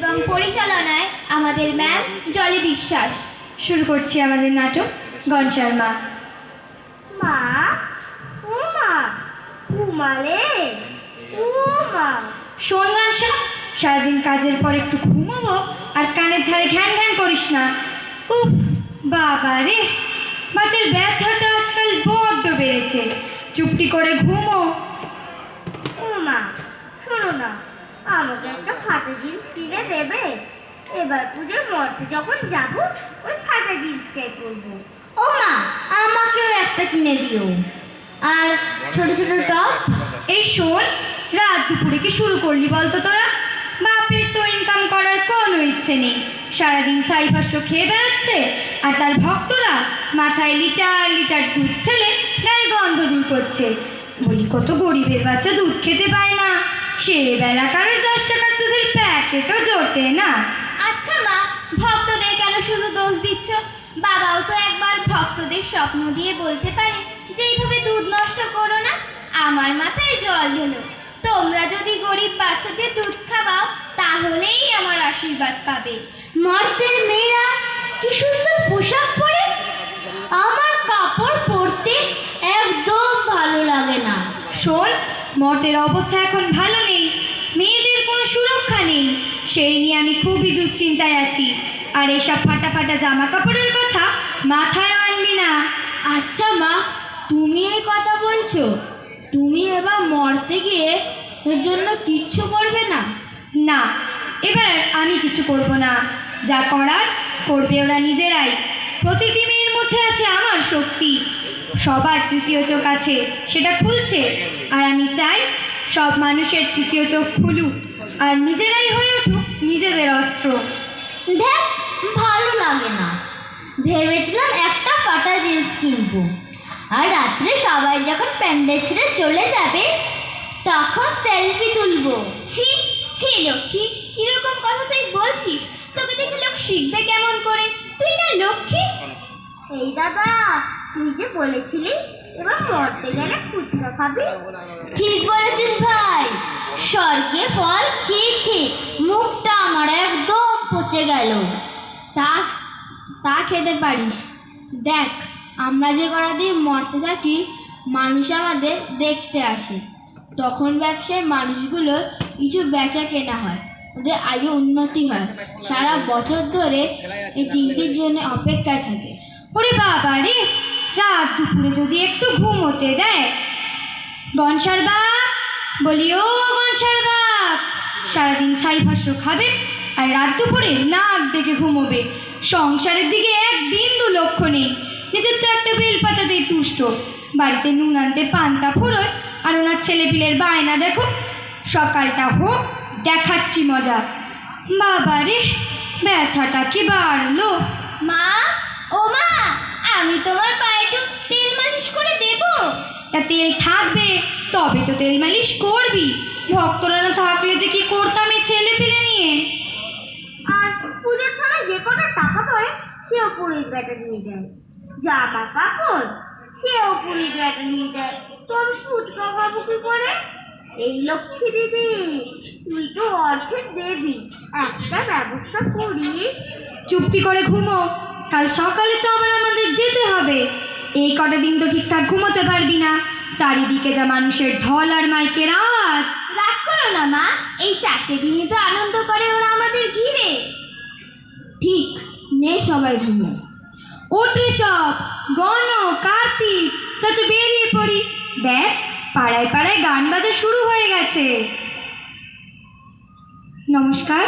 এবং পরিচালনায় আমাদের ম্যাম জলি বিশ্বাস। শুরু করছি আমাদের নাটক গনসার মা। মা, ও মা, ঘুমালে? ও মা, শোন গনসা, সারাদিন কাজের পর একটু ঘুমাবো আর কানের ধারে ঘ্যান ঘ্যান করিস না। উফ বাবা রে, বাতের ব্যথাটা আজকাল বড্ড বেড়েছে। চুপটি করে ঘুমো। ও মা, শোনো না, আমাকে একটা ফাটা জিন্স কিনে দেবে? এবার পুজোর মঠে যখন যাব ওই ফাটা জিন্সটাই পরবো। ও মা, আমাকেও একটা কিনে দিও, আর ছোট ছোট টপ। এই শোন, রাত দুপুরে কি শুরু করলি বলতো তোরা? বাপের তো ইনকাম করার কোনো ইচ্ছে নেই, সারাদিন চারিপাশে খেয়ে বেড়াচ্ছে, আর তার ভক্তরা মাথায় লিটার লিটার দুধ ঠেলে গায়ে গন্ধ দূর করছে। বলি কত গরিবের বাচ্চা দুধ খেতে পায় না, সে বেলা কারোর 10 টাকার দুধের প্যাকেটও জোটে না। আচ্ছা মা, ভক্তদের কেন শুধু দোষ দিচ্ছ? বাবাও তো একবার ভক্তদের স্বপ্ন দিয়ে বলতে পারে যে এইভাবে দুধ নষ্ট করো না। আমার মাথায় জল হলো। তোমরা যদি গরিব বাচ্চাদের দুধ খাওয়াও তাহলেই আমার আশীর্বাদ পাবে। মর্তের মেয়েরা কি সুন্দর পোশাক পরে, আমার কাপড় পরতে একদম ভালো লাগে না। শোন, মঠের অবস্থা এখন ভালো নেই, মেয়েদের কোনো সুরক্ষা নেই, সেই নিয়ে আমি খুবই দুশ্চিন্তায় আছি। আর এসব ফাটা ফাটা জামা কাপড়ের কথা মাথায় আনবি না। আচ্ছা মা, তুমি এই কথা বলছো? তুমি এবার মরতে গিয়ে এর জন্য কিচ্ছু করবে না? না, এবার আমি কিছু করব না, যা করার করবে ওরা নিজেরাই। প্রতিটি মেয়ের মধ্যে আছে আমার শক্তি, সবার তৃতীয় চোখ আছে, সেটা খুলছে। আর আমি চাই সব মানুষের তৃতীয় চোখ খুলুক আর নিজেরাই হয়ে উঠুক নিজেদের অস্ত্র। দেখ, ভালো লাগে না। ভেবেছিলাম একটা ফাটা জিন্স কিনবো, আর রাত্রে সবাই যখন প্যান্ডেল ছেড়ে চলে যাবে তখন সেলফি তুলবো। ছি ছি লক্ষ্মী, কিরকম কথা তুই বলছিস? তোকে দেখে লোক শিখবে কেমন করে? তুই না লক্ষ্মী। এই দাদা, তুই যে বলেছিলি এবার মরতে গেলে ফুচকা খাবি। ঠিক বলেছিস ভাই, স্বর্গে ফল খেয়ে খেয়ে মুখটা আমার একদম পচে গেল। তা খেতে পারিস। দেখ, আমরা যে কটা দিন মরতে থাকি মানুষ আমাদের দেখতে আসে, তখন ব্যবসায় মানুষগুলো কিছু বেচা কেনা হয়, ওদের আয়ু উন্নতি হয়, সারা বছর ধরে এই দিনটির জন্য অপেক্ষায় থাকে। ওরে বাবা রে, রাত দুপুরে যদি একটু ঘুমোতে দেয়। গনসার বাপ, বলি ও গনসার বাপ, সারাদিন ছাই ভাষ্য খাবে আর রাত দুপুরে নাক ডেকে ঘুমোবে। সংসারের দিকে এক বিন্দু লক্ষ্য নেই। নিজের তো একটা বেলপাতাতেই তুষ্ট, বাড়িতে নুন আনতে পান্তা ফুরোয়, আর ওনার ছেলেপিলের বায়না দেখো। সকালটা হোক, দেখাচ্ছি মজা। বাবা রে, ব্যথাটা কি বাড়লো। মা, ও মা, আমি তোমার পায়ে একটু তেল মালিশ করে দেবো? তা তেল থাকবে তবে তো তেল মালিশ করবি, ভক্তরা না থাকলে যে কি করতাম এই ছেলে পিলে নিয়ে। আর পুজোর সময় যে কটা টাকা পড়ে সেও পুরীর ব্যাটা নিয়ে যায়, জামা কাপড় সেও পুরীর ব্যাটা নিয়ে যায়, তো আমি ফুচকা খাবো কি করে? এই লক্ষ্মী দিদি, তুই তো অর্থের দেবী, একটা ব্যবস্থা করিস। চুপটি করে ঘুমো, কাল সকালে তো আবার আমাদের যেতে হবে। এই কটা দিন তো ঠিকঠাক ঘুমোতে পারবি না, চারিদিকে যা মানুষের ঢল আর মাইকের আওয়াজ। রাগ করো না মা, এই 4টে দিনই তো আনন্দ করে ওরা আমাদের ঘিরে। ঠিক, নে সবাই ঘুমো। ওঠে সব, গণ কার্তিক, চাচা বেরিয়ে পড়ি। দেখ, পাড়ায় পাড়ায় গান বাজা শুরু হয়ে গেছে। নমস্কার।